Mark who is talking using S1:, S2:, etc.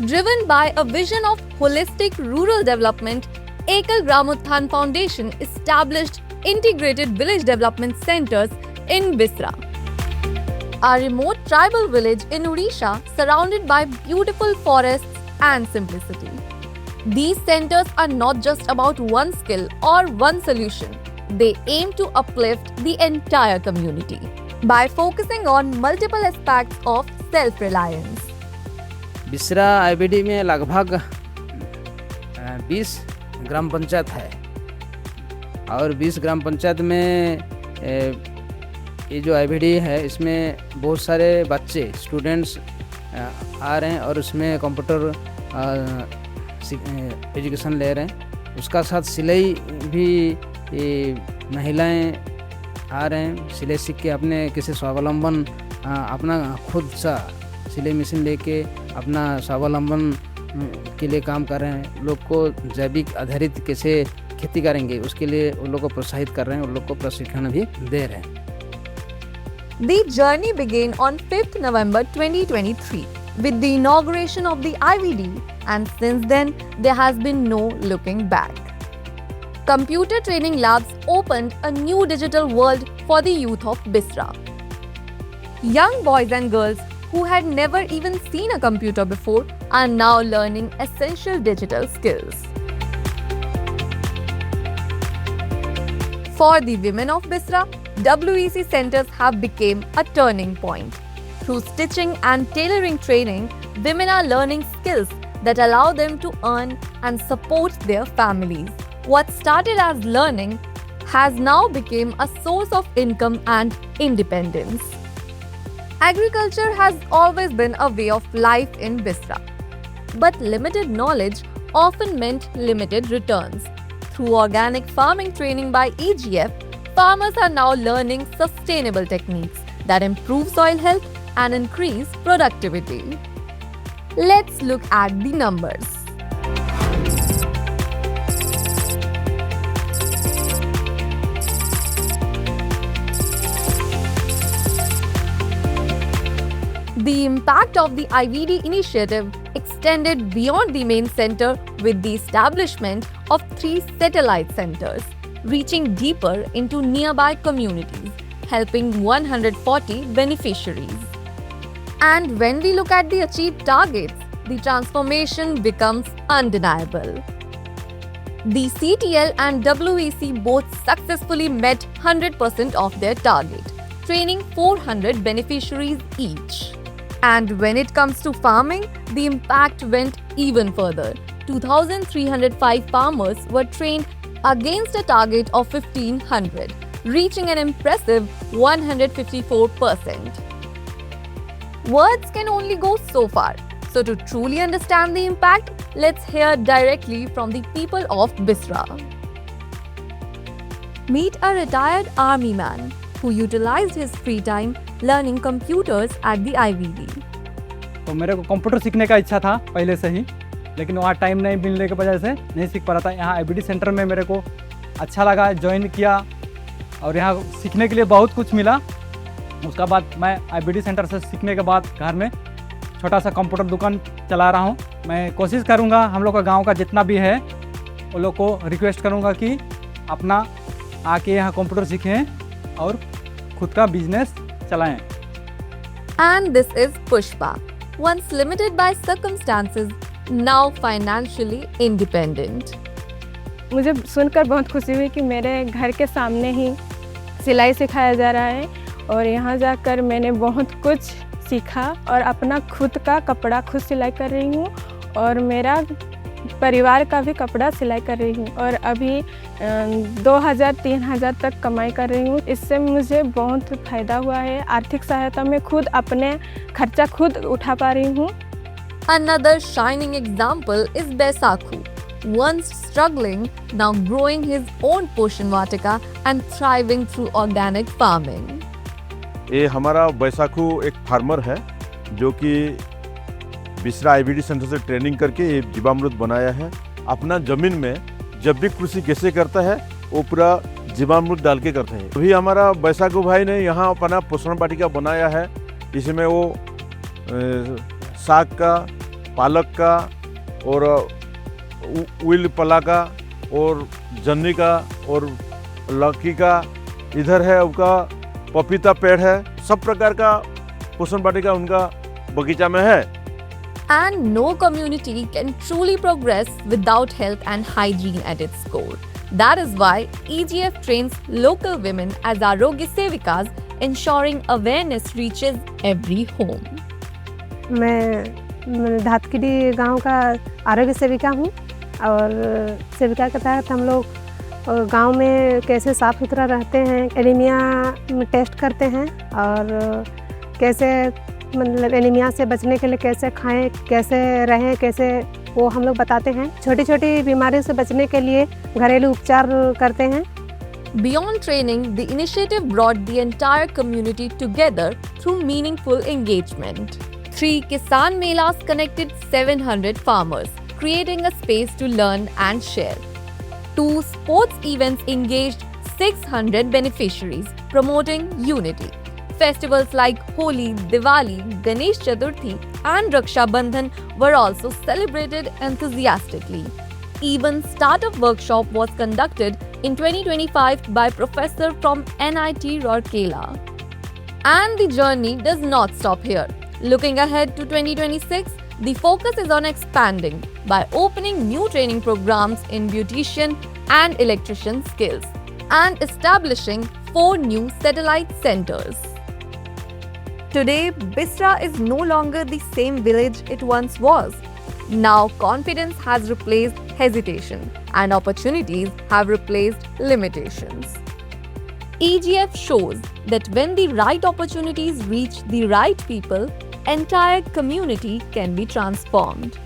S1: Driven by a vision of holistic rural development, Ekal Gramothan Foundation established integrated village development centers in Bisra, a remote tribal village in Odisha surrounded by beautiful forests and simplicity. These centers are not just about one skill or one solution. They aim to uplift the entire community by focusing on multiple aspects of self-reliance.
S2: बिसरा IBD में लगभग 20 ग्राम पंचायत है और 20 ग्राम पंचायत में ये जो IBD है इसमें बहुत सारे बच्चे स्टूडेंट्स आ रहे हैं और उसमें कंप्यूटर एजुकेशन ले रहे हैं। उसका साथ सिलाई भी महिलाएं आ रहे हैं, सिलाई सीख के अपने किसी स्वावलंबन अपना खुद सा सिलाई मशीन लेके अपना स्वावलंबन के लिए काम कर रहे हैं। लोग को जैविक आधारित कैसे खेती करेंगे उसके लिए उन लोग को प्रोत्साहित कर रहे हैं, उन लोग को प्रशिक्षण भी दे रहे हैं।
S1: The journey began on 5th November 2023 with the inauguration of the IVD, and since then there has been no looking back. Computer training labs opened a new digital world for the youth of Bisra. Young boys and girls who had never even seen a computer before are now learning essential digital skills. For the women of Bisra, WEC centers have become a turning point. Through stitching and tailoring training, women are learning skills that allow them to earn and support their families. What started as learning has now become a source of income and independence. Agriculture has always been a way of life in Bisra, but limited knowledge often meant limited returns. Through organic farming training by EGF, farmers are now learning sustainable techniques that improve soil health and increase productivity. Let's look at the numbers. The impact of the IVD initiative extended beyond the main center with the establishment of 3 satellite centers, reaching deeper into nearby communities, helping 140 beneficiaries. And when we look at the achieved targets, the transformation becomes undeniable. The CTL and WEC both successfully met 100% of their target, training 400 beneficiaries each. And when it comes to farming, the impact went even further. 2,305 farmers were trained against a target of 1,500, reaching an impressive 154%. Words can only go so far. So to truly understand the impact, let's hear directly from the people of Bisra. Meet a retired army man who utilized his free time learning computers at the IVD.
S3: तो मेरे को computer सीखने का इच्छा था पहले से ही, लेकिन वहाँ टाइम नहीं मिलने की वजह से नहीं सीख पा रहा था। यहाँ IVD सेंटर में मेरे को अच्छा लगा, ज्वाइन किया और यहाँ सीखने के लिए बहुत कुछ मिला। उसका बाद मैं IVD सेंटर से सीखने के बाद घर में छोटा सा कंप्यूटर दुकान चला रहा हूँ। मैं कोशिश करूँगा हम लोग का गाँव का जितना भी है वो लोग को रिक्वेस्ट करूँगा कि अपना आके यहाँ कंप्यूटर सीखें और खुद का बिजनेस चलाएं।
S1: And this is Pushpa, once limited by circumstances, now financially independent.
S4: मुझे सुनकर बहुत खुशी हुई कि मेरे घर के सामने ही सिलाई सिखाया जा रहा है और यहाँ जाकर मैंने बहुत कुछ सीखा और अपना खुद का कपड़ा खुद सिलाई कर रही हूँ और मेरा परिवार का भी कपड़ा सिलाई कर रही हूँ और अभी 2,000-3,000 तक कमाई कर रही हूँ। इससे मुझे बहुत फ़ायदा हुआ है। आर्थिक सहायता में खुद अपने खर्चा खुद उठा पा रही हूँ।
S1: Another shining example is Baisakhu, once struggling, now growing his own Poshan Vatika and thriving through organic farming.
S5: ये हमारा बैसाखू एक फार्मर है जो कि बिसरा IVD सेंटर से ट्रेनिंग करके ये जीवामृत बनाया है। अपना जमीन में जब भी कृषि कैसे करता है वो पूरा जीवामृत डाल के करते हैं। अभी हमारा बैसाखू भाई ने यहाँ अपना पोषण वाटिका बनाया है। इसमें वो साग का पालक का और उइल पला का और जन्नी का और लौकी का, इधर है उनका पपीता पेड़ है, सब प्रकार का पोषण वाटिका उनका बगीचा में है।
S1: And no community can truly progress without health and hygiene at its core. That is why EGF trains local women as Arogya Sevikas, ensuring awareness reaches every home.
S6: मैं धातकीडी गांव का आरोग्य सेविका हूं और सेविका के तहत हम लोग गांव में कैसे साफ़ सुथरा रहते हैं, एनीमिया में टेस्ट करते हैं और कैसे मतलब एनीमिया से बचने के लिए कैसे खाएं, कैसे रहें, कैसे वो हम लोग बताते हैं। छोटी छोटी बीमारियों से बचने के लिए घरेलू उपचार करते हैं।
S1: Beyond training, the initiative brought the entire community together through meaningful engagement. 3 Kisan Melas connected 700 farmers, creating a space to learn and share. 2 sports events engaged 600 beneficiaries, promoting unity. Festivals like Holi, Diwali, Ganesh Chaturthi and Raksha Bandhan were also celebrated enthusiastically. Even startup workshop was conducted in 2025 by professor from NIT Rourkela. And the journey does not stop here. Looking ahead to 2026, the focus is on expanding by opening new training programs in beautician and electrician skills and establishing 4 new satellite centers. Today, Bisra is no longer the same village it once was. Now, confidence has replaced hesitation and opportunities have replaced limitations. EGF shows that when the right opportunities reach the right people, entire community can be transformed.